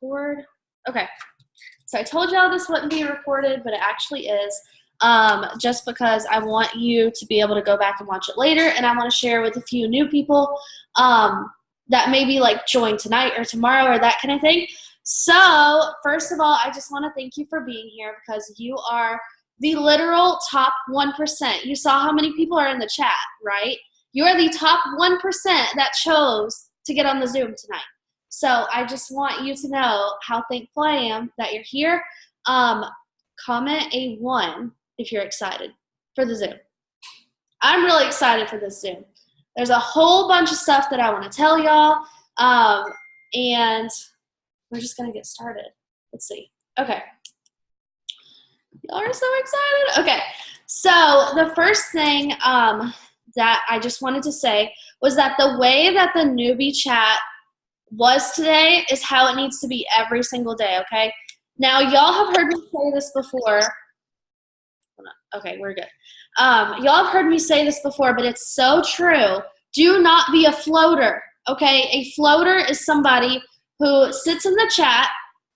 record. Okay. So I told y'all this wouldn't be recorded, but it actually is, just because I want you to be able to go back and watch it later, and I want to share with a few new people that maybe like join tonight or tomorrow or that kind of thing. So first of all, I just want to thank you for being here because you are the literal top 1%. You saw how many people are in the chat, right? You are the top 1% that chose to get on the Zoom tonight. So I just want you to know how thankful I am that you're here. Comment a 1 if you're excited for the Zoom. I'm really excited for this Zoom. There's a whole bunch of stuff that I want to tell y'all, and we're just going to get started. Let's see. Okay. Y'all are so excited. Okay. So the first thing that I just wanted to say was that the way that the newbie chat was today is how it needs to be every single day, okay? Now, y'all have heard me say this before. Okay, we're good. Y'all have heard me say this before, but it's so true. Do not be a floater, okay? A floater is somebody who sits in the chat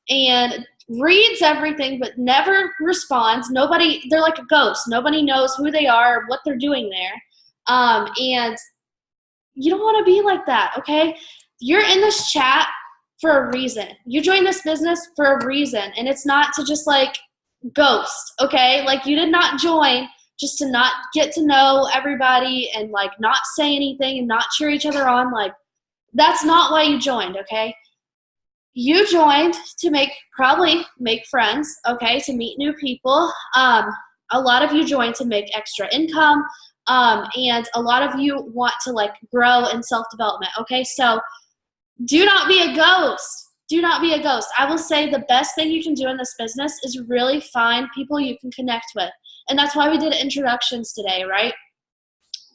and reads everything but never responds. They're like a ghost. Nobody knows who they are or what they're doing there. And you don't want to be like that, okay? You're in this chat for a reason. You joined this business for a reason, and it's not to just like ghost, okay? Like you did not join just to not get to know everybody and like not say anything and not cheer each other on. Like that's not why you joined, okay? You joined to probably make friends, okay, to meet new people. A lot of you joined to make extra income, and a lot of you want to like grow in self-development, okay? So do not be a ghost. Do not be a ghost. I will say the best thing you can do in this business is really find people you can connect with. And that's why we did introductions today, right?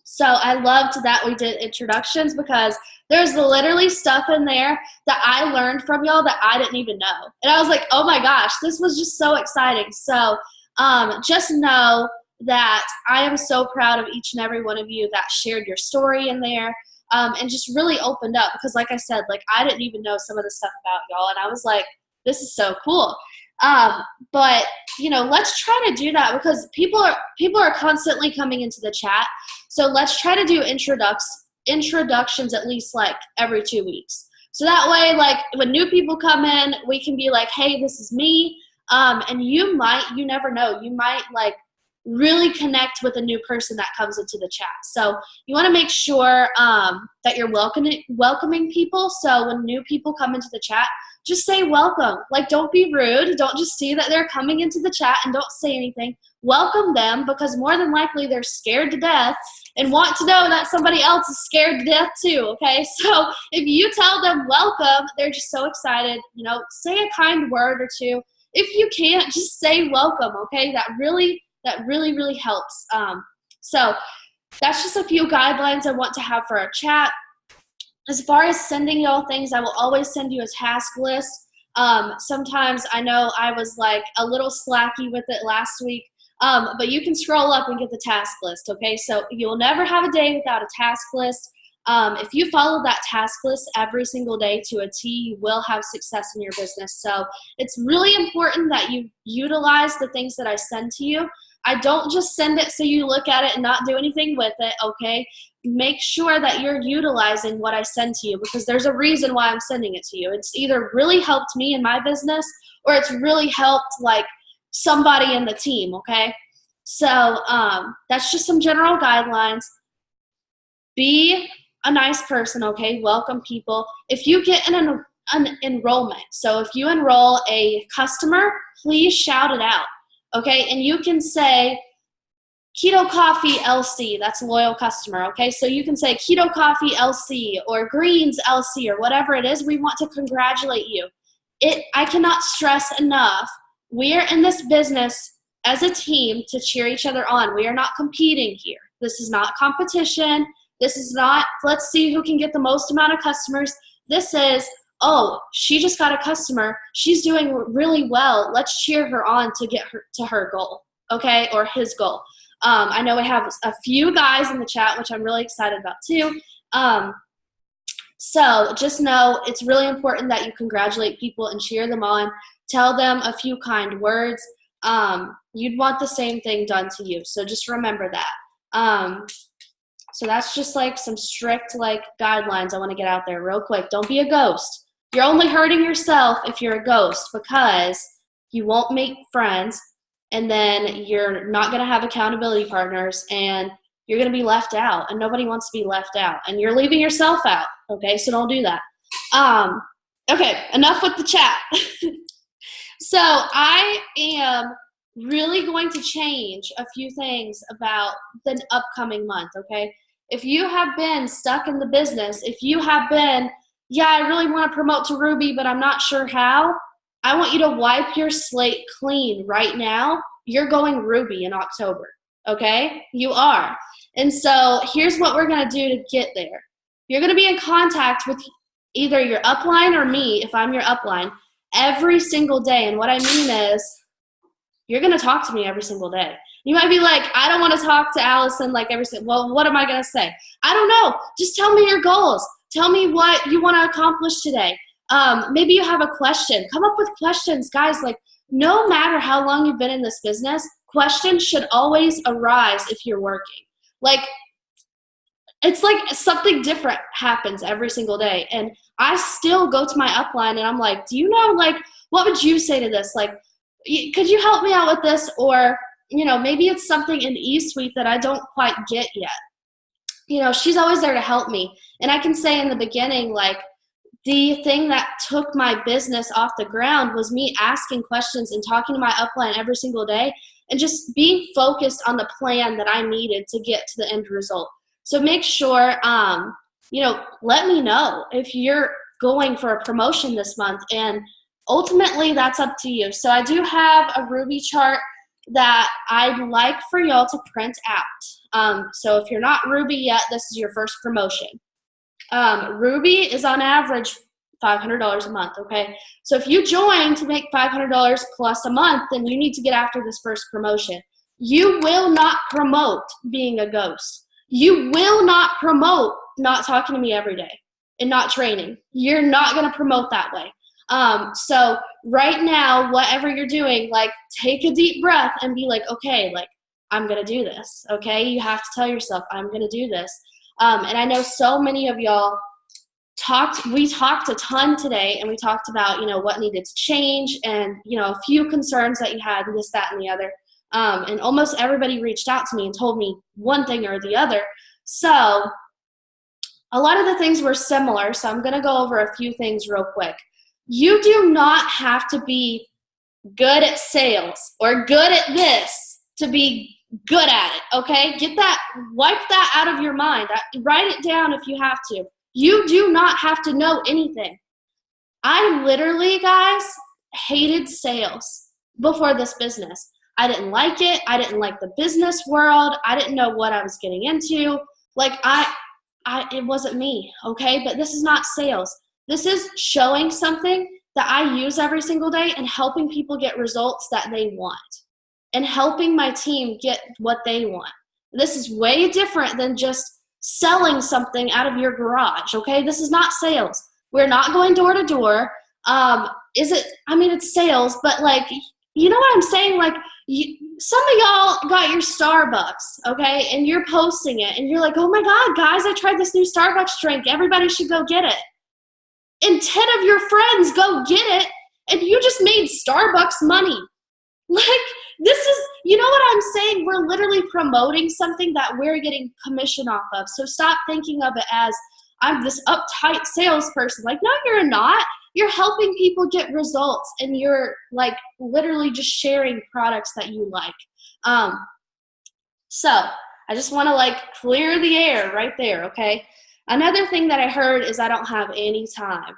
So I loved that we did introductions because there's literally stuff in there that I learned from y'all that I didn't even know. And I was like, oh my gosh, this was just so exciting. So just know that I am so proud of each and every one of you that shared your story in there. And just really opened up because like I said, like I didn't even know some of the stuff about y'all and I was like, this is so cool. But you know, let's try to do that because people are constantly coming into the chat. So let's try to do introductions at least like every 2 weeks. So that way, like when new people come in, we can be like, hey, this is me. And you never know, you might like really connect with a new person that comes into the chat. So you want to make sure that you're welcoming people. So when new people come into the chat, just say welcome. Like don't be rude. Don't just see that they're coming into the chat and don't say anything. Welcome them because more than likely they're scared to death and want to know that somebody else is scared to death too, okay? So if you tell them welcome, they're just so excited. You know, say a kind word or two. If you can't, just say welcome, okay? That really helps. So that's just a few guidelines I want to have for our chat. As far as sending y'all things, I will always send you a task list. Sometimes I know I was like a little slacky with it last week, but you can scroll up and get the task list, okay? So you'll never have a day without a task list. If you follow that task list every single day to a T, you will have success in your business. So it's really important that you utilize the things that I send to you. I don't just send it so you look at it and not do anything with it, okay? Make sure that you're utilizing what I send to you because there's a reason why I'm sending it to you. It's either really helped me in my business or it's really helped like somebody in the team, okay? So that's just some general guidelines. Be a nice person, okay? Welcome people. If you get an enrollment, so if you enroll a customer, please shout it out. Okay, and you can say Keto Coffee LC, that's a loyal customer, okay? So you can say Keto Coffee LC or Greens LC or whatever it is. We want to congratulate you. I cannot stress enough, we are in this business as a team to cheer each other on. We are not competing here. This is not competition. This is not, let's see who can get the most amount of customers. This is, oh, she just got a customer. She's doing really well. Let's cheer her on to get her to her goal, okay, or his goal. I know we have a few guys in the chat, which I'm really excited about too. So just know it's really important that you congratulate people and cheer them on. Tell them a few kind words. You'd want the same thing done to you. So just remember that. So that's just like some strict like guidelines I want to get out there real quick. Don't be a ghost. You're only hurting yourself if you're a ghost, because you won't make friends, and then you're not going to have accountability partners, and you're going to be left out, and nobody wants to be left out, and you're leaving yourself out. Okay, so don't do that. Okay, enough with the chat. So I am really going to change a few things about the upcoming month, okay? If you have been stuck in the business, if you have been, yeah, I really want to promote to Ruby, but I'm not sure how, I want you to wipe your slate clean right now. You're going Ruby in October, okay? You are. And so here's what we're going to do to get there. You're going to be in contact with either your upline or me, if I'm your upline, every single day. And what I mean is, you're going to talk to me every single day. You might be like, I don't want to talk to Allison like every single, well, what am I going to say? I don't know. Just tell me your goals. Tell me what you want to accomplish today. Maybe you have a question. Come up with questions. Guys, like, no matter how long you've been in this business, questions should always arise if you're working. Like, it's like something different happens every single day. And I still go to my upline and I'm like, do you know, like, what would you say to this? Like, could you help me out with this? Or, you know, maybe it's something in eSuite that I don't quite get yet. You know, she's always there to help me. And I can say in the beginning, like, the thing that took my business off the ground was me asking questions and talking to my upline every single day and just being focused on the plan that I needed to get to the end result. So make sure, you know, let me know if you're going for a promotion this month, and ultimately that's up to you. So I do have a Ruby chart that I'd like for y'all to print out. So if you're not Ruby yet, this is your first promotion. Ruby is on average $500 a month, okay? So if you join to make $500 plus a month, then you need to get after this first promotion. You will not promote being a ghost. You will not promote not talking to me every day and not training. You're not going to promote that way. So right now, whatever you're doing, like, take a deep breath and be like, okay, like, I'm going to do this. Okay. You have to tell yourself, I'm going to do this. And I know so many of y'all we talked a ton today, and we talked about, you know, what needed to change and, you know, a few concerns that you had, this, that, and the other. And almost everybody reached out to me and told me one thing or the other. So a lot of the things were similar. So I'm going to go over a few things real quick. You do not have to be good at sales or good at this to be good at it, okay? Wipe that out of your mind. Write it down if you have to. You do not have to know anything. I literally, guys, hated sales before this business. I didn't like it. I didn't like the business world. I didn't know what I was getting into. Like, it wasn't me, okay? But this is not sales. This is showing something that I use every single day and helping people get results that they want and helping my team get what they want. This is way different than just selling something out of your garage, okay? This is not sales. We're not going door to door. It's sales, but, like, you know what I'm saying? Like, some of y'all got your Starbucks, okay, and you're posting it, and you're like, oh my God, guys, I tried this new Starbucks drink. Everybody should go get it. And 10 of your friends go get it, and you just made Starbucks money. Like, this is, you know what I'm saying? We're literally promoting something that we're getting commission off of. So stop thinking of it as, I'm this uptight salesperson. Like, no, you're not. You're helping people get results, and you're, like, literally just sharing products that you like. So I just want to, like, clear the air right there, okay? Another thing that I heard is I don't have any time.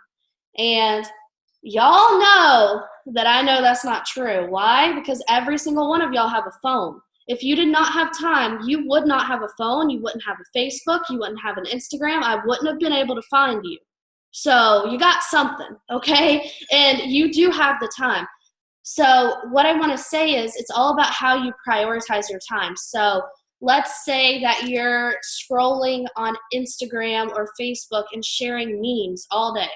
And y'all know that I know that's not true. Why? Because every single one of y'all have a phone. If you did not have time, you would not have a phone. You wouldn't have a Facebook. You wouldn't have an Instagram. I wouldn't have been able to find you. So you got something, okay? And you do have the time. So what I want to say is it's all about how you prioritize your time. So let's say that you're scrolling on Instagram or Facebook and sharing memes all day.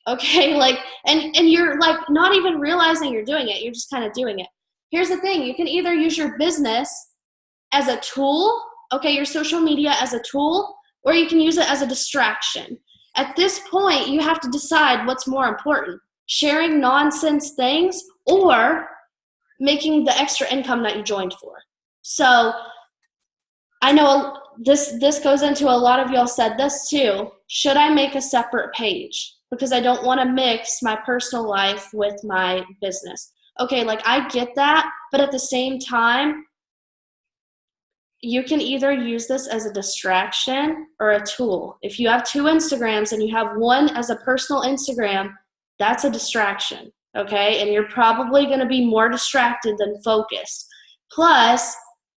Okay, like, and you're like not even realizing you're doing it. You're just kind of doing it. Here's the thing. You can either use your business as a tool, okay, your social media as a tool, or you can use it as a distraction. At this point, you have to decide what's more important, sharing nonsense things or making the extra income that you joined for. So I know this goes into, a lot of y'all said this too. Should I make a separate page? Because I don't want to mix my personal life with my business. Okay, like I get that, but at the same time, you can either use this as a distraction or a tool. If you have 2 Instagrams and you have one as a personal Instagram, that's a distraction, okay? And you're probably going to be more distracted than focused. Plus,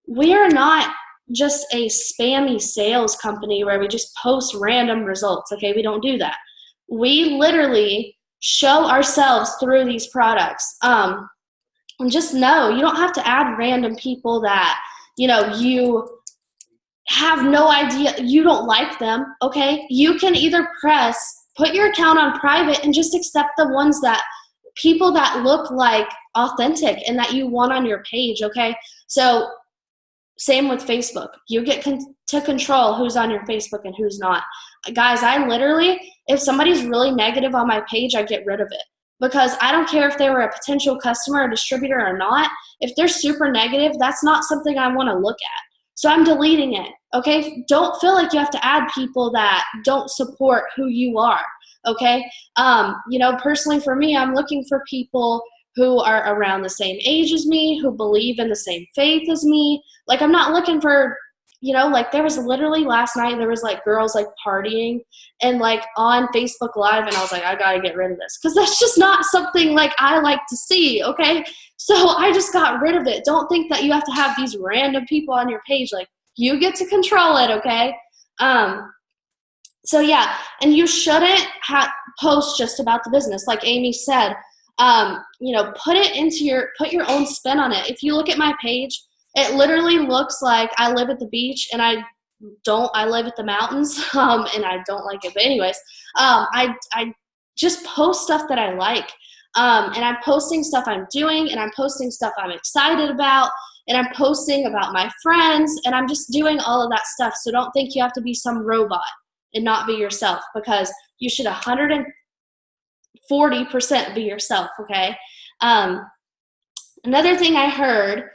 we are not just a spammy sales company where we just post random results, okay? We don't do that. We literally show ourselves through these products. And just know, you don't have to add random people that, you have no idea, you don't like them, okay? You can either put your account on private and just accept the ones that, people that look like authentic and that you want on your page, okay? So same with Facebook. You get to control who's on your Facebook and who's not. Guys, I literally, if somebody's really negative on my page, I get rid of it. Because I don't care if they were a potential customer or distributor or not. If they're super negative, that's not something I want to look at. So I'm deleting it, okay? Don't feel like you have to add people that don't support who you are, okay? Personally for me, I'm looking for people who are around the same age as me, who believe in the same faith as me. Like, I'm not looking for, like there was literally last night, there was like girls like partying and like on Facebook Live, and I was like, I gotta get rid of this, because that's just not something like I like to see, okay? So I just got rid of it. Don't think that you have to have these random people on your page. Like, you get to control it, okay? So yeah, and you shouldn't post just about the business. Like Amy said, put your own spin on it. If you look at my page, it literally looks like I live at the beach, and I live at the mountains, and I don't like it. But anyways, I just post stuff that I like. And I'm posting stuff I'm doing, and I'm posting stuff I'm excited about, and I'm posting about my friends, and I'm just doing all of that stuff. So don't think you have to be some robot and not be yourself, because you should 140% be yourself, okay? Another thing I heard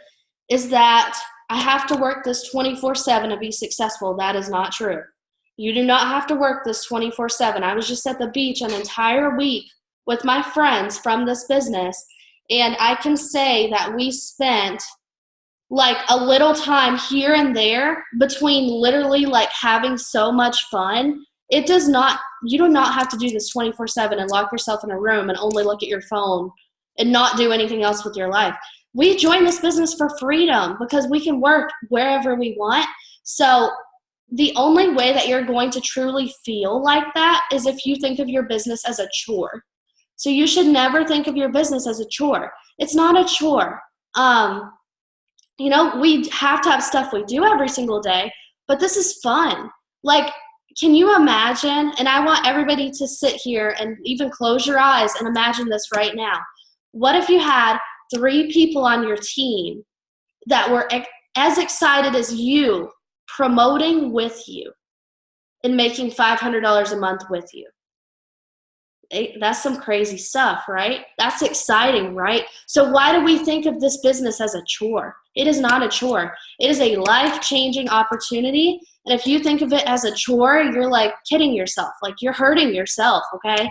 is that I have to work this 24/7 to be successful. That is not true. You do not have to work this 24/7. I was just at the beach an entire week with my friends from this business, and I can say that we spent like a little time here and there between literally like having so much fun. You do not have to do this 24/7 and lock yourself in a room and only look at your phone and not do anything else with your life. We joined this business for freedom because we can work wherever we want. So the only way that you're going to truly feel like that is if you think of your business as a chore. So you should never think of your business as a chore. It's not a chore. We have to have stuff we do every single day, but this is fun. Like, can you imagine, and I want everybody to sit here and even close your eyes and imagine this right now. What if you had 3 people on your team that were as excited as you, promoting with you and making $500 a month with you? That's some crazy stuff, right? That's exciting, right? So why do we think of this business as a chore? It is not a chore. It is a life-changing opportunity. And if you think of it as a chore, you're like kidding yourself. Like, you're hurting yourself, okay?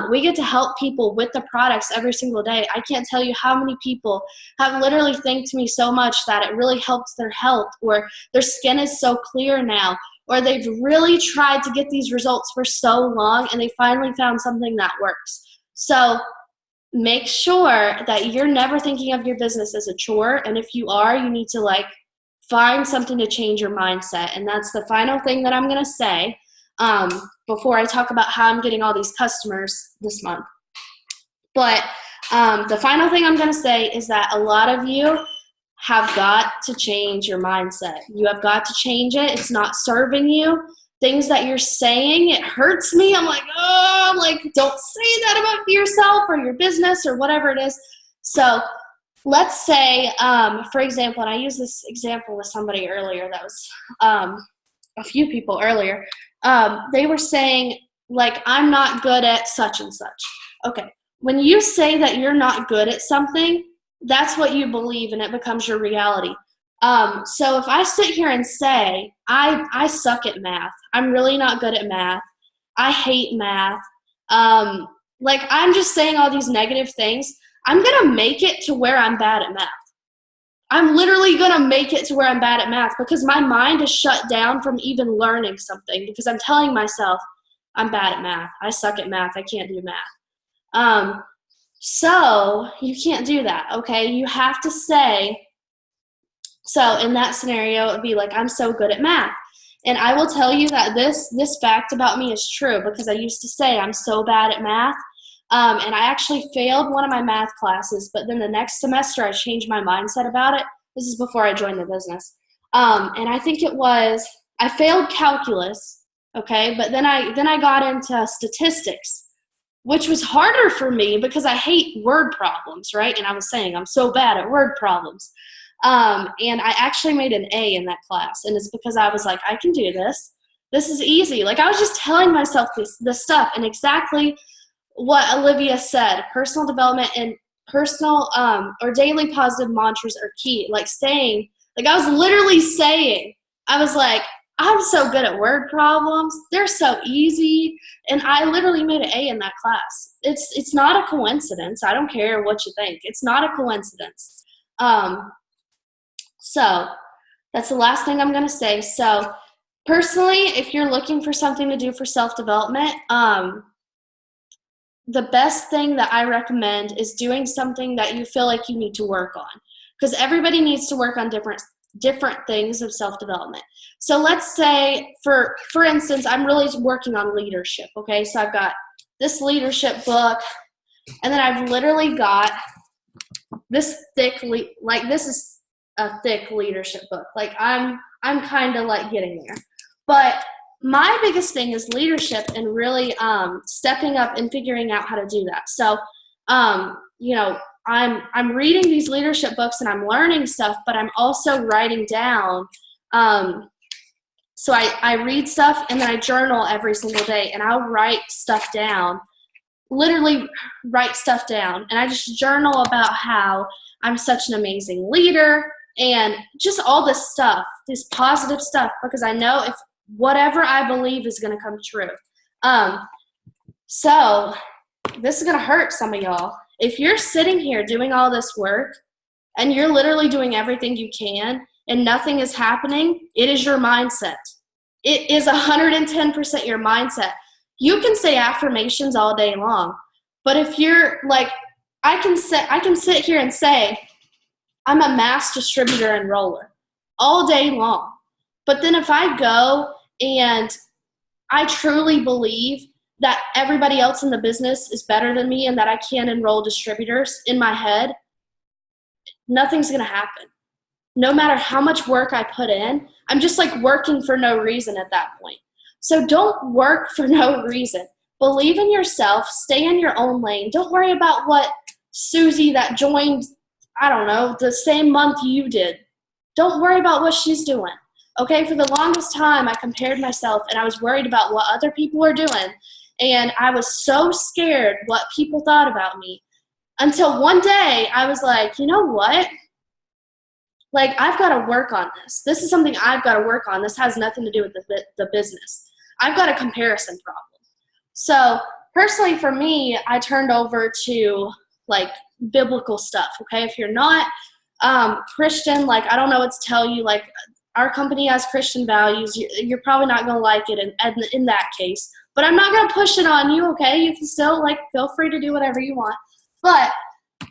We get to help people with the products every single day. I can't tell you how many people have literally thanked me so much that it really helps their health, or their skin is so clear now, or they've really tried to get these results for so long and they finally found something that works. So make sure that you're never thinking of your business as a chore. And if you are, you need to find something to change your mindset. And that's the final thing that I'm going to say before I talk about how I'm getting all these customers this month. But the final thing I'm going to say is that a lot of you have got to change your mindset. You have got to change it. It's not serving you. Things that you're saying, it hurts me. I'm like, oh, I'm like, don't say that about yourself or your business or whatever it is. So let's say, for example, and I used this example with somebody earlier, that was a few people earlier, they were saying, like, I'm not good at such and such. Okay, when you say that you're not good at something, that's what you believe, and it becomes your reality. So if I sit here and say, I suck at math, I'm really not good at math, I hate math, like, I'm just saying all these negative things, I'm going to make it to where I'm bad at math. I'm literally going to make it to where I'm bad at math because my mind is shut down from even learning something because I'm telling myself, I'm bad at math. I suck at math. I can't do math. So you can't do that, okay? You have to say, so in that scenario, it would be like, I'm so good at math. And I will tell you that this fact about me is true because I used to say I'm so bad at math. And I actually failed one of my math classes, but then the next semester I changed my mindset about it. This is before I joined the business. And I think it was, I failed calculus, okay? But then I got into statistics, which was harder for me because I hate word problems, right? And I was saying I'm so bad at word problems. And I actually made an A in that class. And it's because I was like, I can do this. This is easy. Like I was just telling myself this stuff and exactly what Olivia said, personal development and personal or daily positive mantras are key. Like saying, like I was literally saying, I was like, I'm so good at word problems. They're so easy. And I literally made an A in that class. It's not a coincidence. I don't care what you think. It's not a coincidence. So that's the last thing I'm going to say. So personally, if you're looking for something to do for self-development, the best thing that I recommend is doing something that you feel like you need to work on, because everybody needs to work on different things of self-development. So let's say, for instance, I'm really working on leadership, okay? So I've got this leadership book, and then I've literally got this thick, this is a thick leadership book. Like I'm kind of like getting there. But my biggest thing is leadership and really stepping up and figuring out how to do that. So, you know, I'm reading these leadership books and I'm learning stuff, but I'm also writing down. So I read stuff and then I journal every single day and I'll write stuff down, literally write stuff down. And I just journal about how I'm such an amazing leader and just all this stuff, this positive stuff, because I know if whatever I believe is going to come true. So this is going to hurt some of y'all. If you're sitting here doing all this work and you're literally doing everything you can and nothing is happening, it is your mindset. It is 110% your mindset. You can say affirmations all day long, but if you're like, I can sit here and say, I'm a mass distributor and roller all day long. But then if I go and I truly believe that everybody else in the business is better than me and that I can enroll distributors in my head, nothing's going to happen. No matter how much work I put in, I'm just like working for no reason at that point. So don't work for no reason. Believe in yourself. Stay in your own lane. Don't worry about what Susie that joined, I don't know, the same month you did. Don't worry about what she's doing. Okay, for the longest time, I compared myself and I was worried about what other people were doing. And I was so scared what people thought about me until one day I was like, you know what? Like, I've got to work on this. This is something I've got to work on. This has nothing to do with the business. I've got a comparison problem. So personally for me, I turned over to like biblical stuff. Okay, if you're not Christian, like I don't know what to tell you, like our company has Christian values. You're probably not going to like it in that case. But I'm not going to push it on you, okay? You can still, like, feel free to do whatever you want. But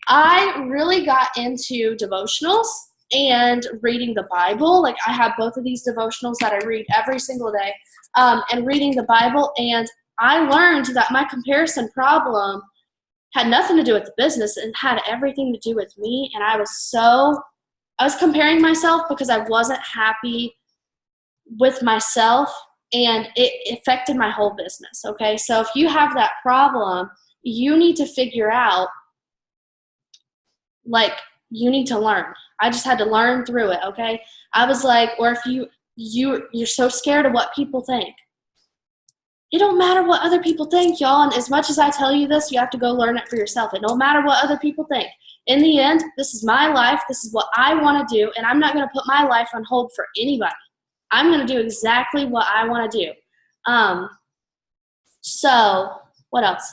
I really got into devotionals and reading the Bible. Like, I have both of these devotionals that I read every single day, and reading the Bible. And I learned that my comparison problem had nothing to do with the business. It had everything to do with me. And I was I was comparing myself because I wasn't happy with myself, and it affected my whole business, okay? So if you have that problem, you need to figure out, like, you need to learn. I just had to learn through it, okay? I was like, or if you're so scared of what people think. It don't matter what other people think, y'all, and as much as I tell you this, you have to go learn it for yourself. It don't matter what other people think. In the end, this is my life, this is what I want to do, and I'm not going to put my life on hold for anybody. I'm going to do exactly what I want to do. So, what else?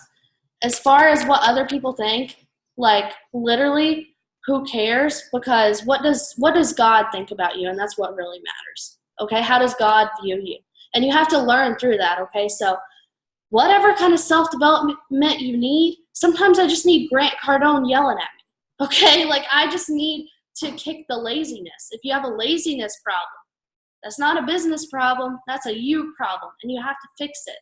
As far as what other people think, like, literally, who cares? Because what does God think about you? And that's what really matters. Okay? How does God view you? And you have to learn through that, okay? So whatever kind of self-development you need, sometimes I just need Grant Cardone yelling at me, okay? Like, I just need to kick the laziness. If you have a laziness problem, that's not a business problem, that's a you problem, and you have to fix it.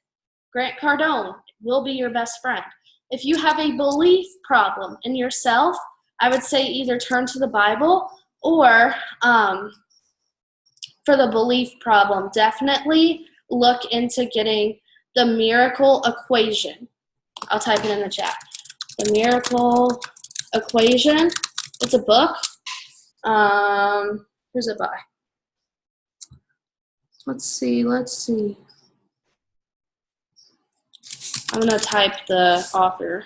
Grant Cardone will be your best friend. If you have a belief problem in yourself, I would say either turn to the Bible, or for the belief problem, definitely look into getting the Miracle Equation. I'll type it in the chat. The Miracle Equation. It's a book. Who's it by? Let's see. I'm going to type the author.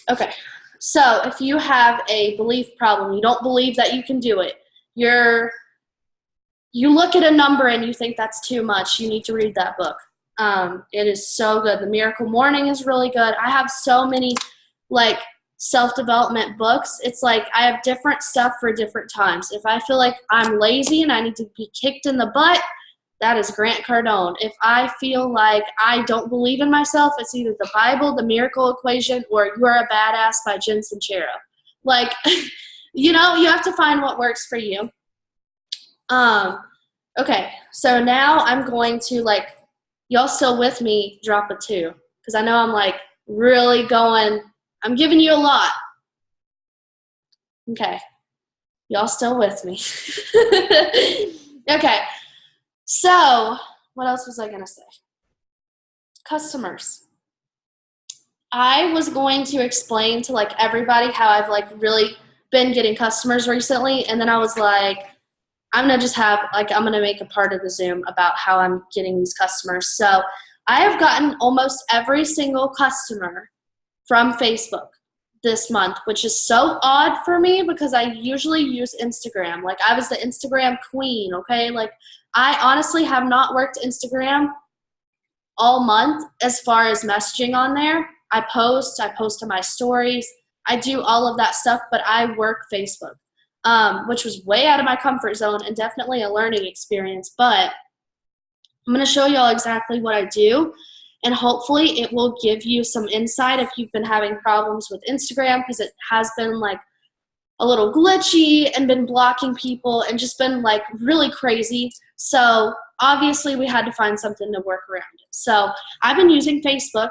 Okay. So if you have a belief problem, you don't believe that you can do it, you look at a number and you think that's too much, you need to read that book. It is so good. The Miracle Morning is really good. I have so many, like, self-development books. It's like I have different stuff for different times. If I feel like I'm lazy and I need to be kicked in the butt, that is Grant Cardone. If I feel like I don't believe in myself, it's either the Bible, the Miracle Equation, or You Are a Badass by Jen Sincero. Like, you have to find what works for you. Okay, so now I'm going to, like, y'all still with me, drop a 2. Because I know I'm, like, really going, I'm giving you a lot. Okay, y'all still with me. Okay. So, what else was I going to say? Customers. I was going to explain to, like, everybody how I've, like, really been getting customers recently, and then I was like, I'm going to make a part of the Zoom about how I'm getting these customers. So, I have gotten almost every single customer from Facebook this month, which is so odd for me because I usually use Instagram. Like, I was the Instagram queen, okay? Like, I honestly have not worked Instagram all month as far as messaging on there. I post to my stories, I do all of that stuff, but I work Facebook, which was way out of my comfort zone and definitely a learning experience. But I'm going to show y'all exactly what I do, and hopefully it will give you some insight if you've been having problems with Instagram, because it has been, like, a little glitchy and been blocking people and just been, like, really crazy. So obviously we had to find something to work around it. So I've been using Facebook.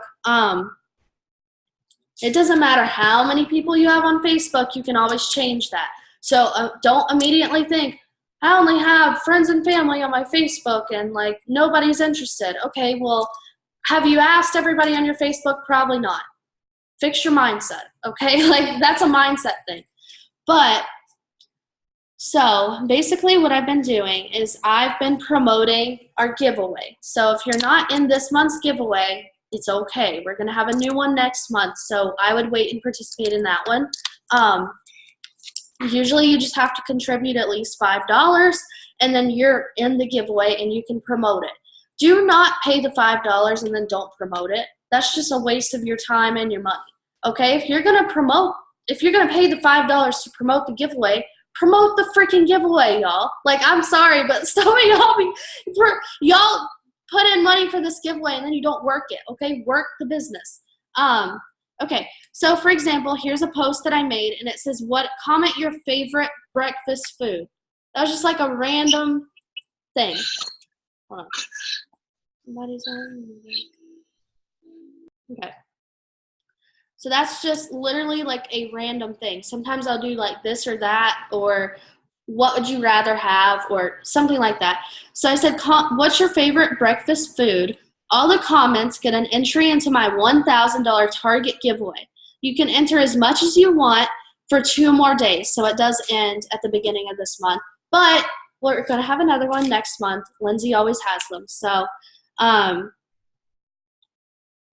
It doesn't matter how many people you have on Facebook, you can always change that. So don't immediately think, I only have friends and family on my Facebook and, like, nobody's interested. Okay, well, have you asked everybody on your Facebook? Probably not. Fix your mindset, okay? Like, that's a mindset thing. But, so basically what I've been doing is I've been promoting our giveaway. So if you're not in this month's giveaway, it's okay. We're going to have a new one next month. So I would wait and participate in that one. Usually you just have to contribute at least $5, and then you're in the giveaway and you can promote it. Do not pay the $5 and then don't promote it. That's just a waste of your time and your money. Okay? If you're going to pay the $5 to promote the giveaway, promote the freaking giveaway, y'all. Like, I'm sorry, but some of y'all put in money for this giveaway and then you don't work it. Okay? Work the business. Okay, so for example, here's a post that I made, and it says, comment your favorite breakfast food. That was just like a random thing. Hold on. Somebody's on. Okay. So that's just literally like a random thing. Sometimes I'll do like this or that, or what would you rather have, or something like that. So I said, what's your favorite breakfast food? All the comments get an entry into my $1,000 Target giveaway. You can enter as much as you want for 2 more days. So it does end at the beginning of this month. But we're going to have another one next month. Lindsay always has them. So,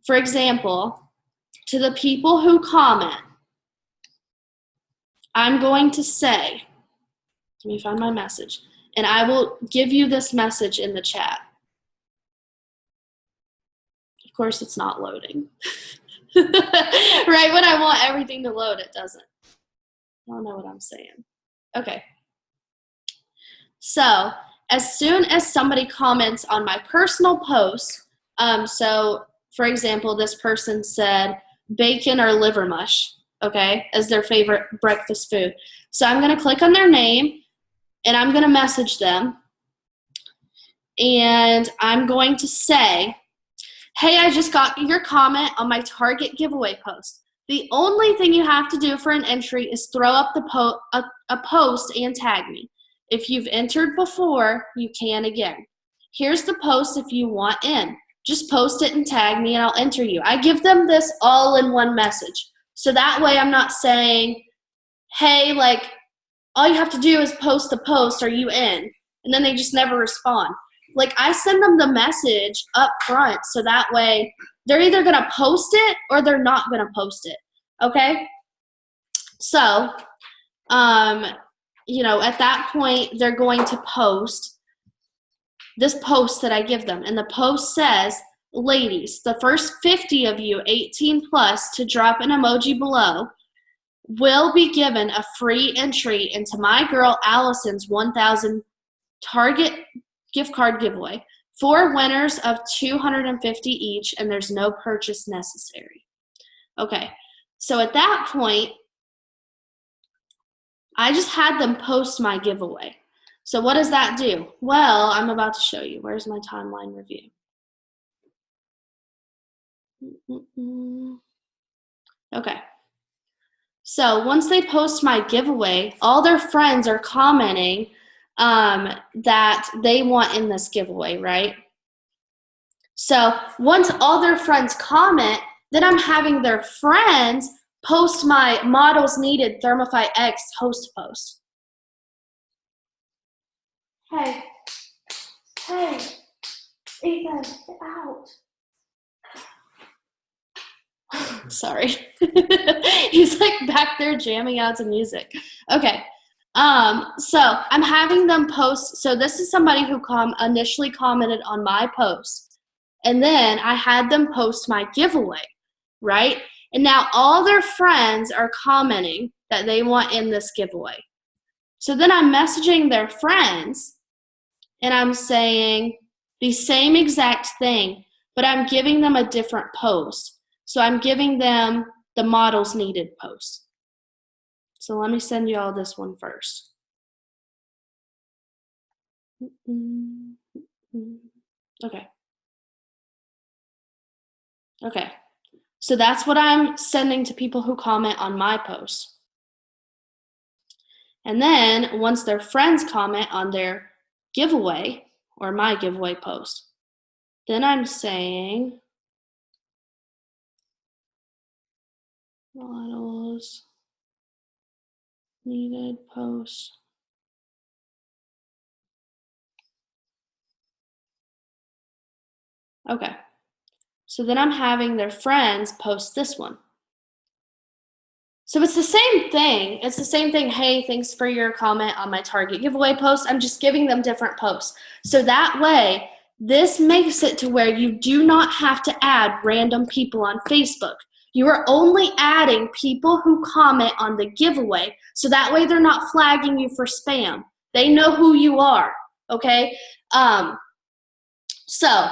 for example, to the people who comment, I'm going to say, let me find my message, and I will give you this message in the chat. Of course, it's not loading. Right when I want everything to load, it doesn't. I don't know what I'm saying. Okay. So as soon as somebody comments on my personal post, so for example, this person said bacon or liver mush, okay, as their favorite breakfast food. So I'm going to click on their name, and I'm going to message them, and I'm going to say, hey, I just got your comment on my Target giveaway post. The only thing you have to do for an entry is throw up the a post and tag me. If you've entered before, you can again. Here's the post if you want in. Just post it and tag me and I'll enter you. I give them this all in one message. So that way I'm not saying, hey, like, all you have to do is post the post, are you in? And then they just never respond. Like, I send them the message up front so that way they're either going to post it or they're not going to post it, okay? So, you know, at that point, they're going to post this post that I give them. And the post says, ladies, the first 50 of you 18 plus to drop an emoji below will be given a free entry into my girl Allison's 1,000 Target gift card giveaway. 4 winners of $250 each, and there's no purchase necessary. Okay, so at that point, I just had them post my giveaway. So what does that do? Well, I'm about to show you. Where's my timeline review? Okay. So once they post my giveaway, all their friends are commenting that they want in this giveaway, right? So once all their friends comment, then I'm having their friends post my Models Needed Thermify X host post. Hey, Ethan, get out. Sorry. He's like back there jamming out to music. Okay. So I'm having them post. So this is somebody who initially commented on my post. And then I had them post my giveaway, right? And now all their friends are commenting that they want in this giveaway. So then I'm messaging their friends and I'm saying the same exact thing, but I'm giving them a different post. So I'm giving them the Models Needed post. So let me send you all this one first. Okay. Okay. So that's what I'm sending to people who comment on my post. And then once their friends comment on their giveaway or my giveaway post, then I'm saying Models Needed post. Okay. So then I'm having their friends post this one. So it's the same thing. It's the same thing. Hey, thanks for your comment on my Target giveaway post. I'm just giving them different posts. So that way, this makes it to where you do not have to add random people on Facebook. You are only adding people who comment on the giveaway. So that way they're not flagging you for spam. They know who you are, okay? So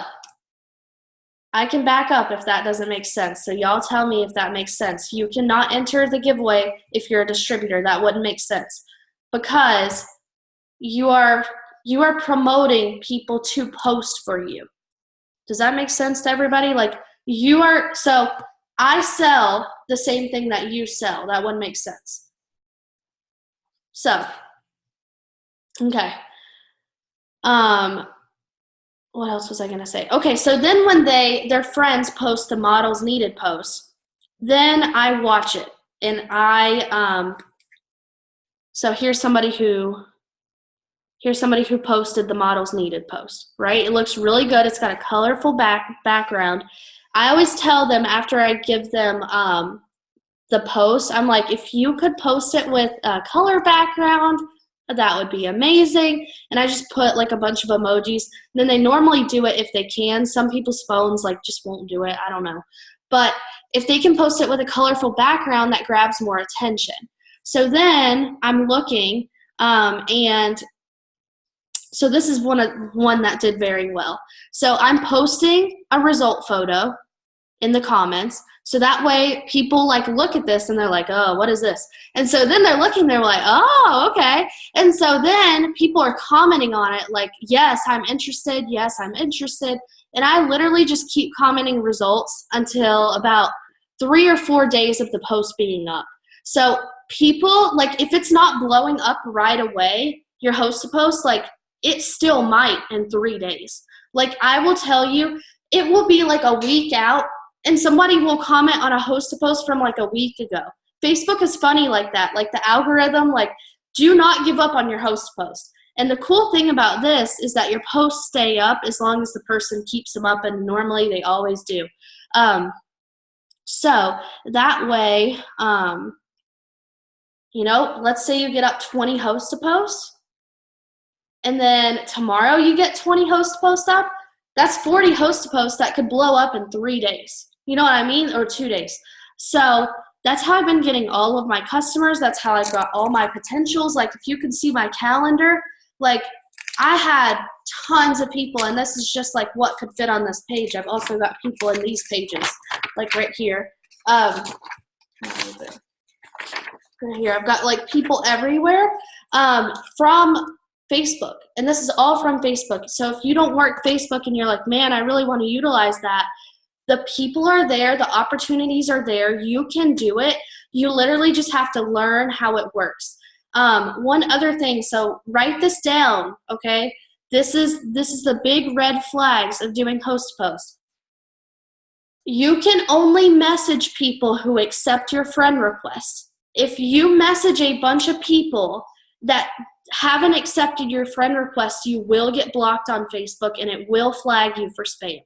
I can back up if that doesn't make sense. So y'all tell me if that makes sense. You cannot enter the giveaway if you're a distributor. That wouldn't make sense because you are promoting people to post for you. Does that make sense to everybody? Like so I sell the same thing that you sell. That wouldn't make sense. So, okay. What else was I going to say? Okay, so then when their friends post the models needed post, then I watch it. And so here's somebody who posted the models needed post, right? It looks really good. It's got a colorful background. I always tell them after I give them the post, I'm like, if you could post it with a color background, that would be amazing. And I just put like a bunch of emojis. And then they normally do it if they can. Some people's phones like just won't do it. I don't know. But if they can post it with a colorful background, that grabs more attention. So then I'm looking, and so this is one that did very well. So I'm posting a result photo in the comments. So that way people like look at this and they're like, oh, what is this? And so then they're looking, they're like, oh, okay. And so then people are commenting on it like, yes, I'm interested. Yes, I'm interested. And I literally just keep commenting results until about 3 or 4 days of the post being up. So people, like if it's not blowing up right away, your host post, like it still might in 3 days. Like I will tell you, it will be like a week out and somebody will comment on a host post from like a week ago. Facebook is funny like that. Like the algorithm, like do not give up on your host post. And the cool thing about this is that your posts stay up as long as the person keeps them up, and normally they always do. So that way, you know, let's say you get up 20 host posts, and then tomorrow you get 20 host posts up. That's 40 host posts that could blow up in 3 days. You know what I mean? Or 2 days. So that's how I've been getting all of my customers. That's how I got all my potentials. Like if you can see my calendar, like I had tons of people, and this is just like what could fit on this page. I've also got people in these pages, like right here. Right here, I've got like people everywhere from Facebook, and this is all from Facebook. So if you don't work Facebook and you're like, man, I really want to utilize that, the people are there, the opportunities are there, you can do it. You literally just have to learn how it works. One other thing, so write this down, okay? This is the big red flags of doing host posts. You can only message people who accept your friend request. If you message a bunch of people that haven't accepted your friend request, you will get blocked on Facebook and it will flag you for spam.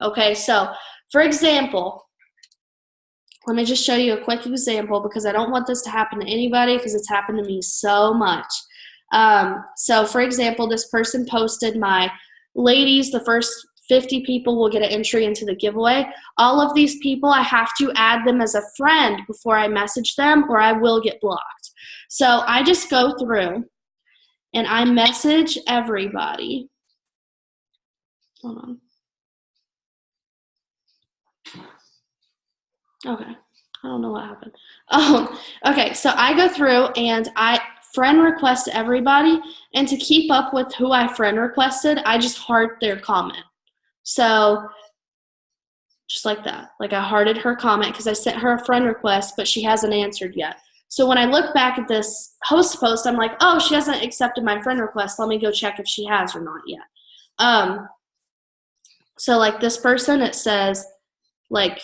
Okay, so for example, let me just show you a quick example because I don't want this to happen to anybody because it's happened to me so much. So for example, this person posted my ladies, the first 50 people will get an entry into the giveaway. All of these people, I have to add them as a friend before I message them or I will get blocked. So I just go through and I message everybody. Hold on. Okay, I don't know what happened. Okay, so I go through and I friend request everybody, and to keep up with who I friend requested, I just heart their comment. So just like that, like I hearted her comment because I sent her a friend request, but she hasn't answered yet. So when I look back at this host post, I'm like, oh, she hasn't accepted my friend request. Let me go check if she has or not yet. So like this person, it says like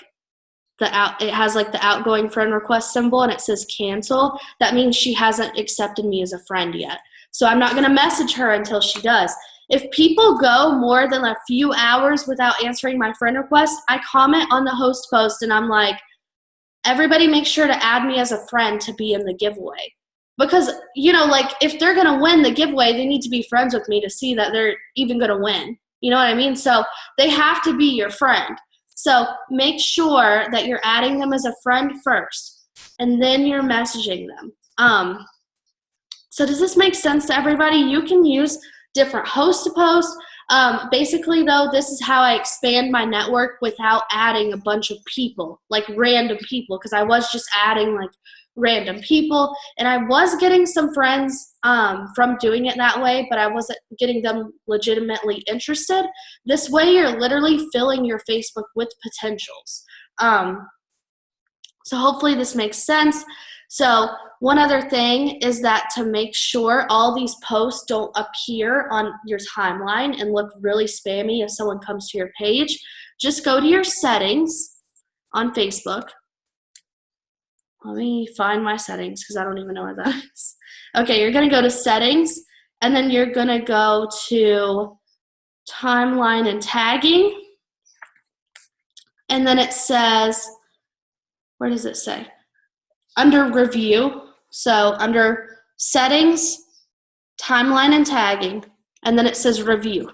it has like the outgoing friend request symbol and it says cancel. That means she hasn't accepted me as a friend yet. So I'm not going to message her until she does. If people go more than a few hours without answering my friend request, I comment on the host post and I'm like, everybody make sure to add me as a friend to be in the giveaway. Because, you know, like if they're going to win the giveaway, they need to be friends with me to see that they're even going to win. You know what I mean? So they have to be your friend. So make sure that you're adding them as a friend first, and then you're messaging them. So does this make sense to everybody? You can use different hosts to post. Basically, though, this is how I expand my network without adding a bunch of people, like random people, because I was just adding like random people, and I was getting some friends from doing it that way, but I wasn't getting them legitimately interested. This way, you're literally filling your Facebook with potentials. So hopefully this makes sense. So one other thing is that to make sure all these posts don't appear on your timeline and look really spammy if someone comes to your page, just go to your settings on Facebook. Let me find my settings because I don't even know what that is. Okay, you're going to go to settings, and then you're going to go to timeline and tagging. And then it says, where does it say? Under review. So under settings, timeline and tagging, and then it says review.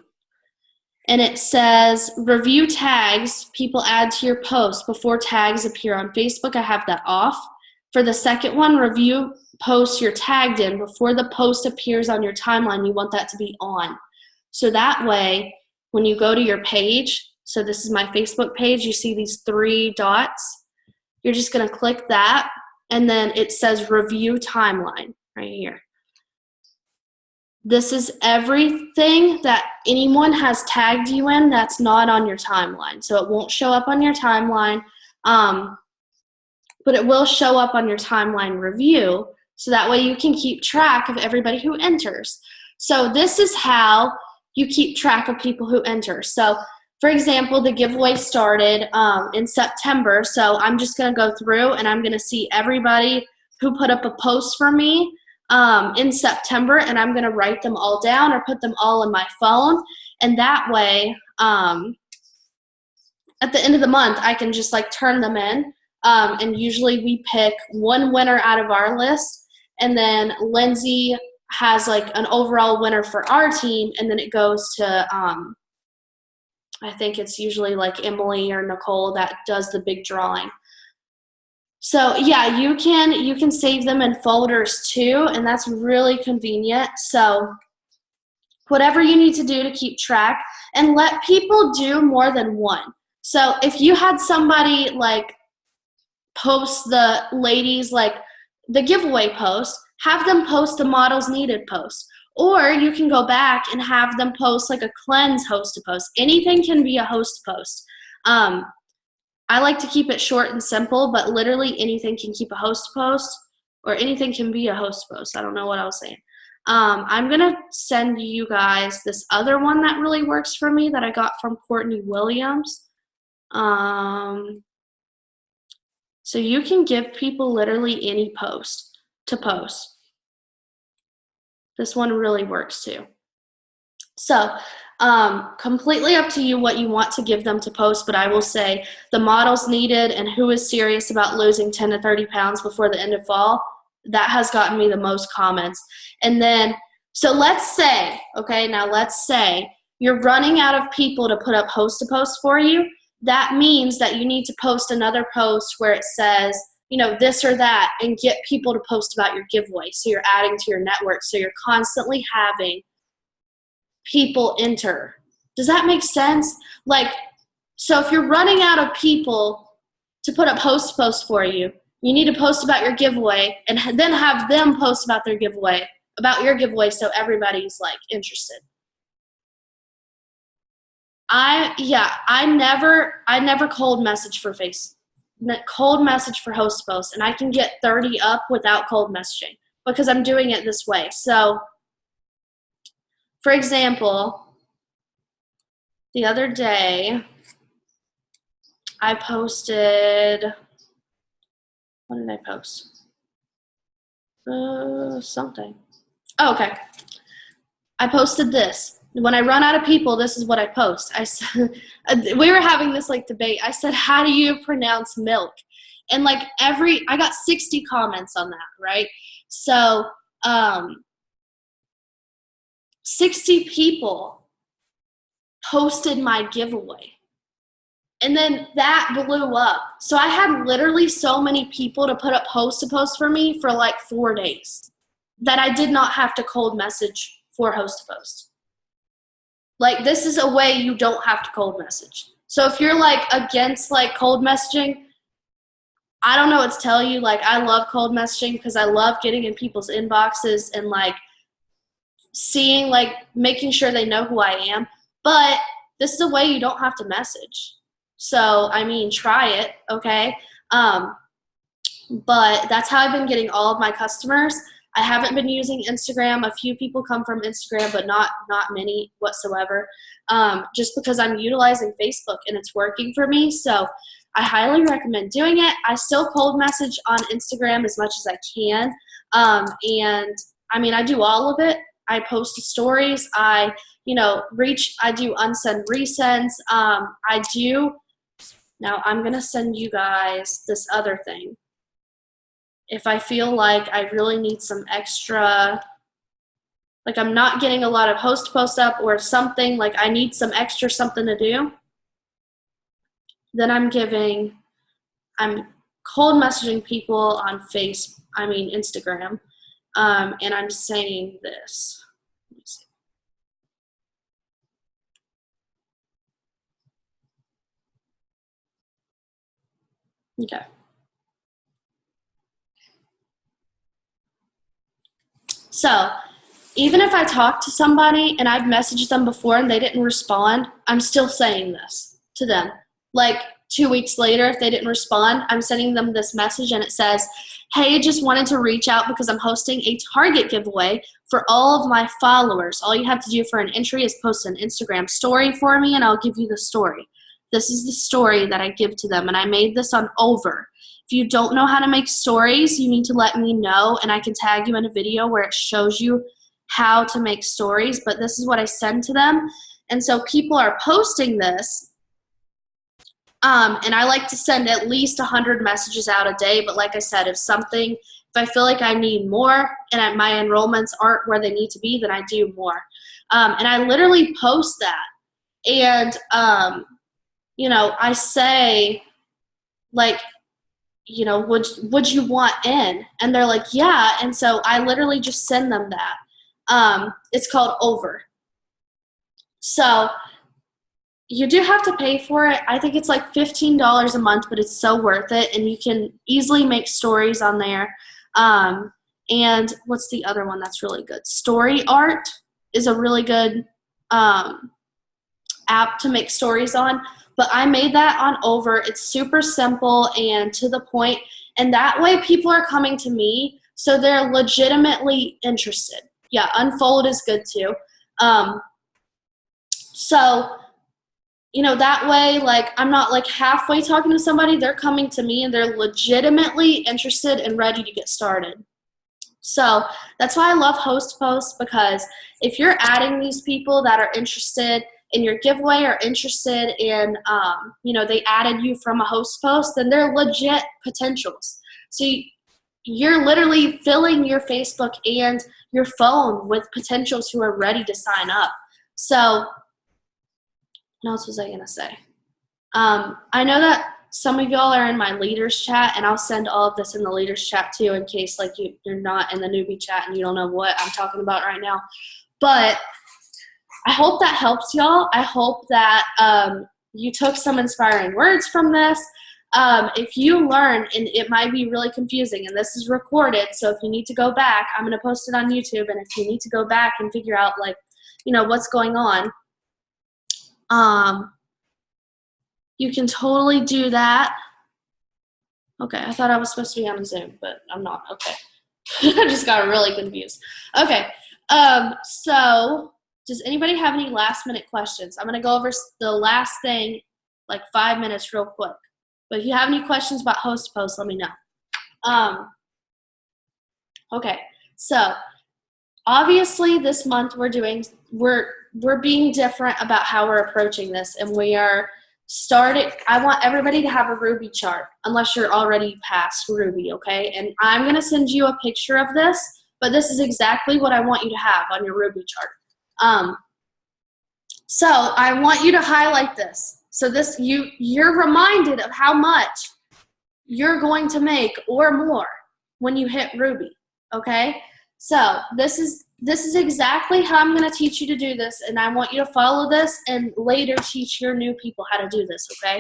And it says review tags people add to your post before tags appear on Facebook. I have that off. For the second one, review posts you're tagged in before the post appears on your timeline. You want that to be on. So that way, when you go to your page, so this is my Facebook page, you see these 3 dots. You're just going to click that, and then it says review timeline right here. This is everything that anyone has tagged you in that's not on your timeline. So it won't show up on your timeline, but it will show up on your timeline review, so that way you can keep track of everybody who enters. So this is how you keep track of people who enter. So for example, the giveaway started in September, so I'm just going to go through and I'm going to see everybody who put up a post for me in September, and I'm going to write them all down or put them all in my phone, and that way at the end of the month I can just like turn them in, and usually we pick one winner out of our list, and then Lindsay has like an overall winner for our team, and then it goes to I think it's usually like Emily or Nicole that does the big drawing. So yeah, you can save them in folders too, and that's really convenient. So whatever you need to do to keep track, and let people do more than one. So if you had somebody like post the ladies like the giveaway post, have them post the models needed post. Or you can go back and have them post like a cleanse host post. Anything can be a host post. I like to keep it short and simple, but literally anything can keep a host post, or anything can be a host post. I don't know what I was saying. I'm going to send you guys this other one that really works for me that I got from Courtney Williams. So you can give people literally any post to post. This one really works too. So completely up to you what you want to give them to post, but I will say the models needed and who is serious about losing 10 to 30 pounds before the end of fall, that has gotten me the most comments. And then, so let's say, okay, now let's say you're running out of people to put up host to post for you. That means that you need to post another post where it says, you know, this or that, and get people to post about your giveaway. So you're adding to your network. So you're constantly having people enter. Does that make sense? Like, so if you're running out of people to put up host posts for you, you need to post about your giveaway and then have them post about their giveaway, about your giveaway, so everybody's like interested. I never cold message for cold message for host posts, and I can get 30 up without cold messaging because I'm doing it this way. So for example, the other day I posted, what did I post? Something. Oh, okay. I posted this. When I run out of people, this is what I post. I said, we were having this like debate. I said, how do you pronounce milk? And like I got 60 comments on that, right? So 60 people posted my giveaway. And then that blew up. So I had literally so many people to put up host to post for me for like 4 days that I did not have to cold message for host to post. Like, this is a way you don't have to cold message. So if you're like against like cold messaging, I don't know what to tell you. Like, I love cold messaging because I love getting in people's inboxes and like seeing, like making sure they know who I am. But this is a way you don't have to message. So, I mean, try it, okay? but that's how I've been getting all of my customers. I haven't been using Instagram. A few people come from Instagram, but not many whatsoever, just because I'm utilizing Facebook and it's working for me. So I highly recommend doing it. I still cold message on Instagram as much as I can. And I mean, I do all of it. I post stories. I do unsend resends. Now I'm going to send you guys this other thing. If I feel like I really need some extra, like I'm not getting a lot of host post up or something, like I need some extra something to do, then I'm cold messaging people on Instagram, and I'm saying this. Let me see. Okay. So even if I talk to somebody and I've messaged them before and they didn't respond, I'm still saying this to them. Like 2 weeks later, if they didn't respond, I'm sending them this message and it says, hey, just wanted to reach out because I'm hosting a Target giveaway for all of my followers. All you have to do for an entry is post an Instagram story for me and I'll give you the story. This is the story that I give to them, and I made this on Over. If you don't know how to make stories, you need to let me know, and I can tag you in a video where it shows you how to make stories, but this is what I send to them. And so people are posting this, and I like to send at least 100 messages out a day, but like I said, if I feel like I need more and my enrollments aren't where they need to be, then I do more. And I literally post that. And, I say, like, would you want in? And they're like, yeah. And so I literally just send them that. It's called Over. So you do have to pay for it. I think it's like $15 a month, but it's so worth it. And you can easily make stories on there. And what's the other one that's really good? Story Art is a really good app to make stories on. But I made that on Over. It's super simple and to the point. And that way people are coming to me, so they're legitimately interested. Yeah, Unfold is good too. That way, like, I'm not like halfway talking to somebody. They're coming to me and they're legitimately interested and ready to get started. So that's why I love Host Post, because if you're adding these people that are interested in your giveaway or interested in, they added you from a Host Post, then they're legit potentials. So you're literally filling your Facebook and your phone with potentials who are ready to sign up. So what else was I going to say? I know that some of y'all are in my leaders chat, and I'll send all of this in the leaders chat too, in case like you're not in the newbie chat and you don't know what I'm talking about right now. But I hope that helps y'all. I hope that you took some inspiring words from this. If you learn, and it might be really confusing, and this is recorded, so if you need to go back, I'm going to post it on YouTube, and if you need to go back and figure out, like, what's going on, you can totally do that. Okay, I thought I was supposed to be on a Zoom, but I'm not. Okay. I just got really confused. Okay, so does anybody have any last-minute questions? I'm going to go over the last thing, like 5 minutes real quick. But if you have any questions about Host Post, let me know. Okay, so obviously this month we're being different about how we're approaching this, and we are I want everybody to have a Ruby chart, unless you're already past Ruby, okay? And I'm going to send you a picture of this, but this is exactly what I want you to have on your Ruby chart. So I want you to highlight this. So this you're reminded of how much you're going to make or more when you hit Ruby, okay? So this is exactly how I'm going to teach you to do this, and I want you to follow this and later teach your new people how to do this, okay?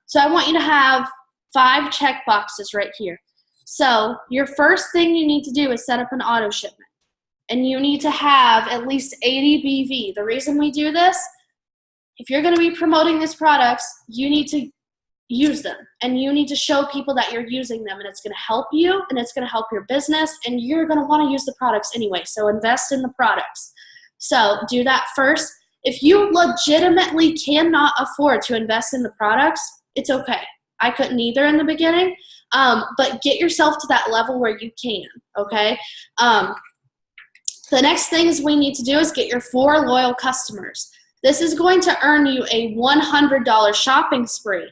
So I want you to have 5 check boxes right here. So your first thing you need to do is set up an auto shipment, and you need to have at least 80 BV. The reason we do this, if you're going to be promoting these products, you need to use them, and you need to show people that you're using them, and it's going to help you and it's going to help your business, and you're going to want to use the products anyway. So invest in the products. So do that first. If you legitimately cannot afford to invest in the products, it's okay. I couldn't either in the beginning, but get yourself to that level where you can, okay? The next things we need to do is get your 4 loyal customers. This is going to earn you a $100 shopping spree.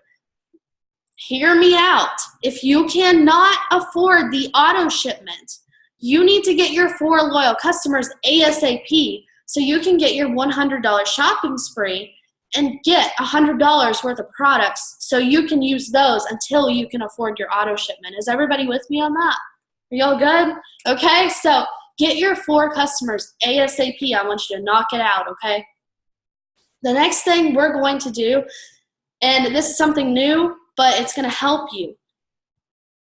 Hear me out. If you cannot afford the auto shipment, you need to get your 4 loyal customers ASAP so you can get your $100 shopping spree and get $100 worth of products so you can use those until you can afford your auto shipment. Is everybody with me on that? Are y'all good? Okay, so get your 4 customers ASAP. I want you to knock it out, okay? The next thing we're going to do, and this is something new, but it's going to help you.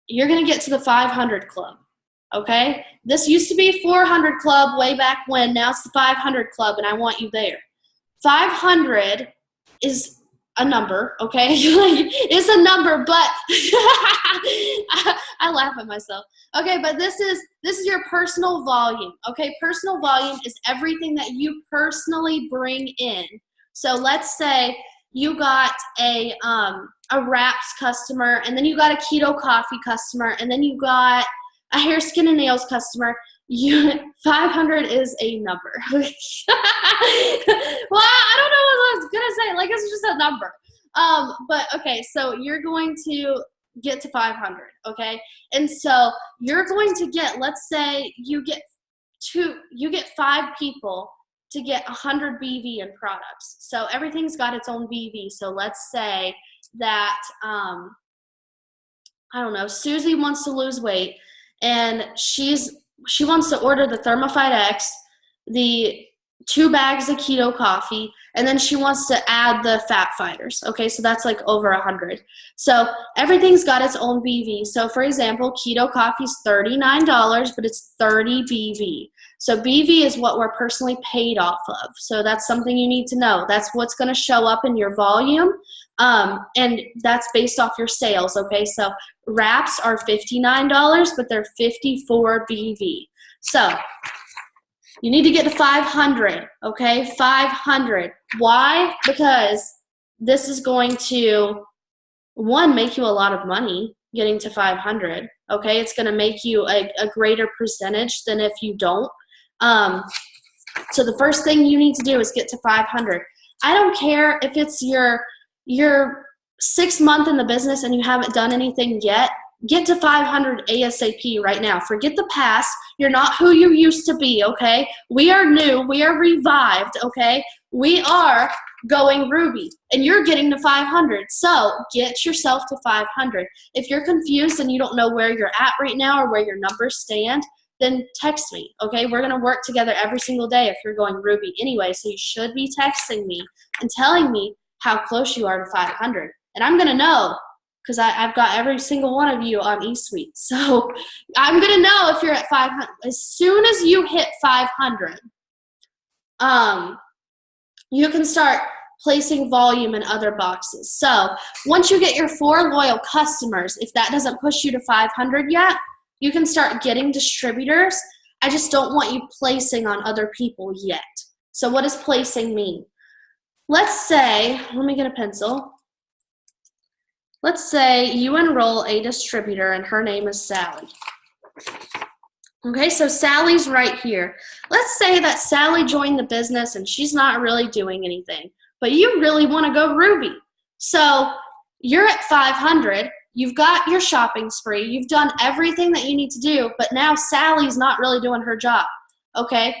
You're going to get to the 500 club, okay? This used to be 400 club way back when. Now it's the 500 club, and I want you there. 500 is a number, okay? It's a number, but I laugh at myself. Okay, but this is your personal volume, okay? Personal volume is everything that you personally bring in. So let's say you got a wraps customer, and then you got a keto coffee customer, and then you got a hair, skin, and nails customer. 500 is a number. Well, I don't know what I was gonna say. Like, it's just a number. But okay, so you're going to get to 500, okay? And so you're going to get, let's say you get 5 people to get 100 BV in products. So everything's got its own BV. So let's say that, I don't know, Susie wants to lose weight, and she wants to order the Thermifite X, the 2 bags of keto coffee, and then she wants to add the fat fighters. Okay, so that's like over 100. So everything's got its own BV. So for example, keto coffee's $39, but it's 30 BV. So BV is what we're personally paid off of. So that's something you need to know. That's what's going to show up in your volume, and that's based off your sales, okay? So wraps are $59, but they're 54 BV. So you need to get to 500, okay? 500. Why? Because this is going to, 1, make you a lot of money getting to 500, okay? It's going to make you a greater percentage than if you don't. So the first thing you need to do is get to 500. I don't care if it's your 6th month in the business and you haven't done anything yet. Get to 500 ASAP right now. Forget the past. You're not who you used to be, okay? We are new. We are revived, okay? We are going Ruby, and you're getting to 500. So get yourself to 500. If you're confused and you don't know where you're at right now or where your numbers stand, then text me, okay? We're going to work together every single day if you're going Ruby anyway, so you should be texting me and telling me how close you are to 500. And I'm going to know because I've got every single one of you on eSuite. So I'm going to know if you're at 500. As soon as you hit 500, you can start placing volume in other boxes. So once you get your 4 loyal customers, if that doesn't push you to 500 yet, you can start getting distributors. I just don't want you placing on other people yet. So what does placing mean? Let's say, let me get a pencil. Let's say you enroll a distributor and her name is Sally. Okay, so Sally's right here. Let's say that Sally joined the business and she's not really doing anything, but you really want to go Ruby. So you're at 500. You've got your shopping spree. You've done everything that you need to do, but now Sally's not really doing her job. Okay,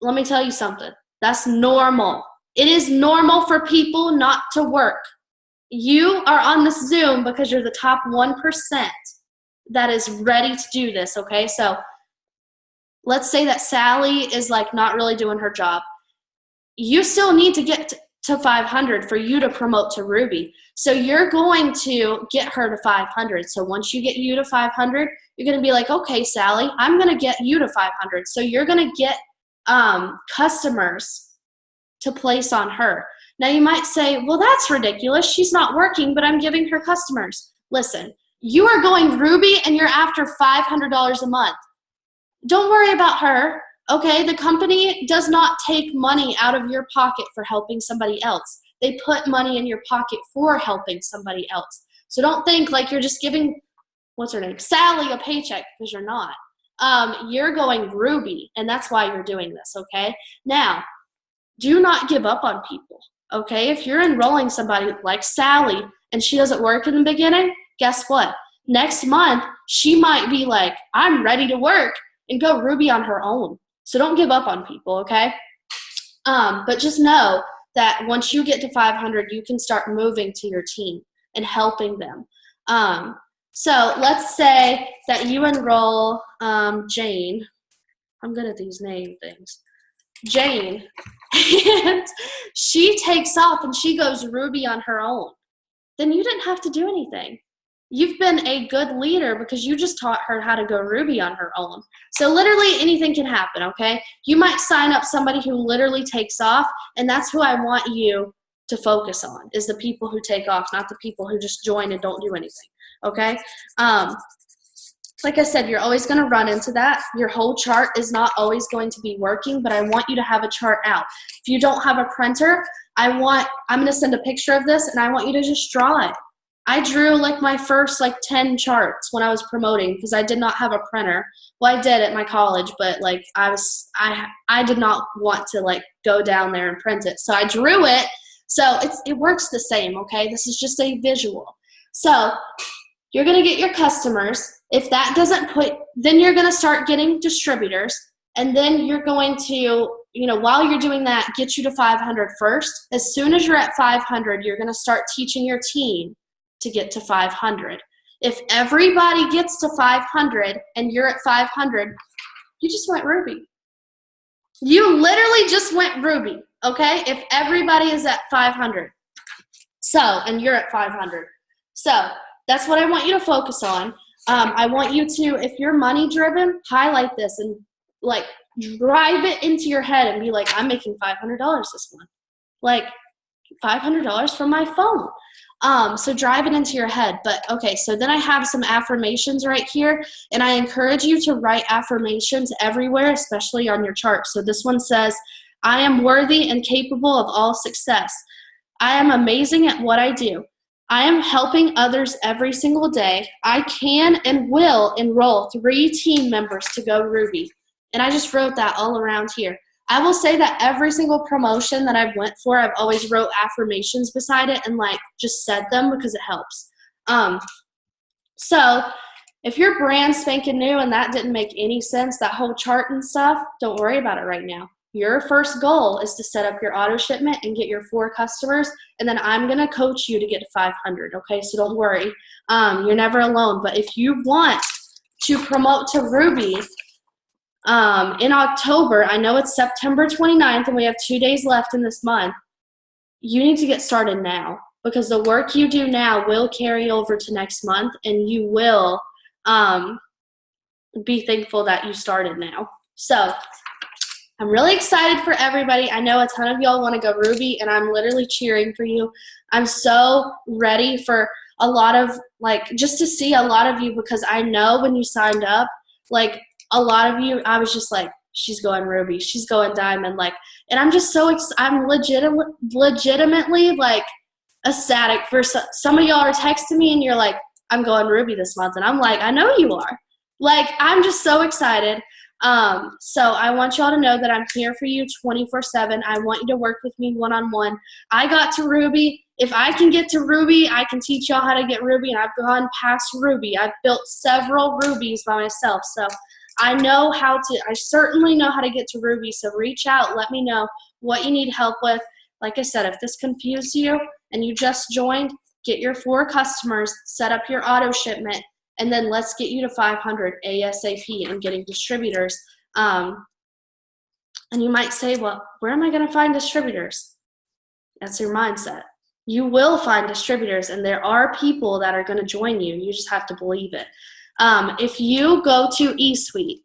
let me tell you something. That's normal. It is normal for people not to work. You are on this Zoom because you're the top 1% that is ready to do this, okay? So let's say that Sally is like not really doing her job. You still need to get to 500 for you to promote to Ruby. So you're going to get her to 500. So once you get you to 500, you're going to be like, okay, Sally, I'm going to get you to 500. So you're going to get customers to place on her. Now you might say, well, that's ridiculous. She's not working, but I'm giving her customers. Listen, you are going Ruby and you're after $500 a month. Don't worry about her, okay? The company does not take money out of your pocket for helping somebody else. They put money in your pocket for helping somebody else. So don't think like you're just giving, what's her name, Sally a paycheck, because you're not. You're going Ruby, and that's why you're doing this, okay? Now, do not give up on people, okay? If you're enrolling somebody like Sally and she doesn't work in the beginning, guess what? Next month, she might be like, I'm ready to work, and go Ruby on her own. So don't give up on people, okay? But just know that once you get to 500, you can start moving to your team and helping them. So let's say that you enroll Jane. I'm good at these name things. Jane. And she takes off and she goes Ruby on her own. Then you didn't have to do anything. You've been a good leader because you just taught her how to go Ruby on her own. So literally anything can happen, okay? You might sign up somebody who literally takes off, and that's who I want you to focus on, is the people who take off, not the people who just join and don't do anything, okay? Like I said, you're always going to run into that. Your whole chart is not always going to be working, but I want you to have a chart out. If you don't have a printer, I'm going to send a picture of this, and I want you to just draw it. I drew like my first 10 charts when I was promoting because I did not have a printer. Well, I did at my college, but I did not want to go down there and print it. So I drew it. So it works the same, okay? This is just a visual. So you're going to get your customers. If that doesn't then you're going to start getting distributors. And then you're going to, while you're doing that, get you to 500 first. As soon as you're at 500, you're going to start teaching your team to get to 500. If everybody gets to 500 and you're at 500, you just went Ruby. You literally just went Ruby, okay? If everybody is at 500. And you're at 500. So that's what I want you to focus on. I want you to, if you're money driven, highlight this and drive it into your head and be like, I'm making $500 this month. $500 from my phone. So drive it into your head. But okay, so then I have some affirmations right here, and I encourage you to write affirmations everywhere, especially on your chart. So this one says, I am worthy and capable of all success. I am amazing at what I do. I am helping others every single day. I can and will enroll 3 team members to go Ruby. And I just wrote that all around here. I will say that every single promotion that I've went for, I've always wrote affirmations beside it and just said them because it helps. So if you're brand spanking new and that didn't make any sense, that whole chart and stuff, don't worry about it right now. Your first goal is to set up your auto shipment and get your 4 customers, and then I'm going to coach you to get to 500, okay? So don't worry. You're never alone. But if you want to promote to Ruby, in October, I know it's September 29th and we have 2 days left in this month, you need to get started now because the work you do now will carry over to next month, and you will be thankful that you started now. So I'm really excited for everybody. I know a ton of y'all want to go Ruby, and I'm literally cheering for you. I'm so ready for a lot of, just to see a lot of you, because I know when you signed up, a lot of you, I was just like, she's going Ruby, she's going Diamond, and I'm just so I'm legitimately ecstatic for some of y'all are texting me and you're like, I'm going Ruby this month, and I'm like, I know you are. I'm just so excited. So I want y'all to know that I'm here for you 24/7. I want you to work with me one-on-one. I got to Ruby. If I can get to Ruby, I can teach y'all how to get Ruby, and I've gone past Ruby. I've built several Rubies by myself, so I certainly know how to get to Ruby, so reach out. Let me know what you need help with. Like I said, if this confused you and you just joined, get your 4 customers, set up your auto shipment, and then let's get you to 500 ASAP and getting distributors. And you might say, well, where am I going to find distributors? That's your mindset. You will find distributors, and there are people that are going to join you. You just have to believe it. If you go to eSuite,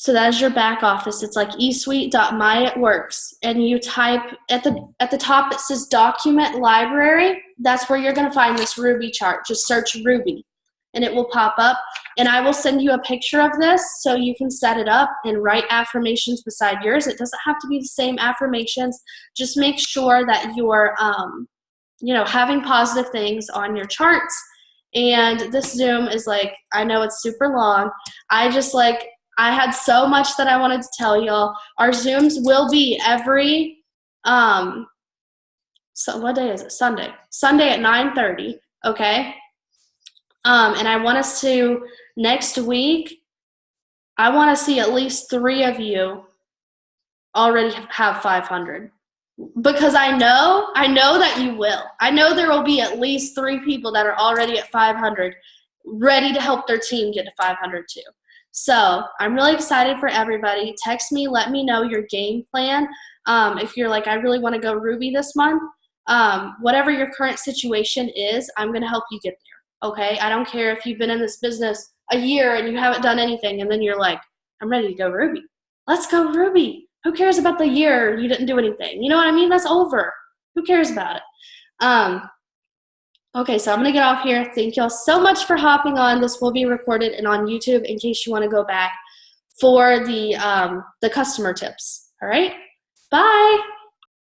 So that is your back office. It's like eSuite.myItWorks, and you type at the top it says Document Library. That's where you're going to find this Ruby chart. Just search Ruby, and it will pop up. And I will send you a picture of this so you can set it up and write affirmations beside yours. It doesn't have to be the same affirmations. Just make sure that you're, having positive things on your charts. And this Zoom is like, I know it's super long. I had so much that I wanted to tell y'all. Our Zooms will be every, so what day is it? Sunday. Sunday at 9:30, okay? And I want us to, next week, I want to see at least 3 of you already have 500. Because I know that you will. I know there will be at least 3 people that are already at 500, ready to help their team get to 500 too. So I'm really excited for everybody. Text me, let me know your game plan. If you're like, I really want to go Ruby this month, whatever your current situation is, I'm going to help you get there, okay? I don't care if you've been in this business a year and you haven't done anything, and then you're like, I'm ready to go Ruby. Let's go Ruby. Who cares about the year you didn't do anything? You know what I mean? That's over. Who cares about it? Okay, so I'm going to get off here. Thank y'all so much for hopping on. This will be recorded and on YouTube in case you want to go back for the customer tips. All right? Bye.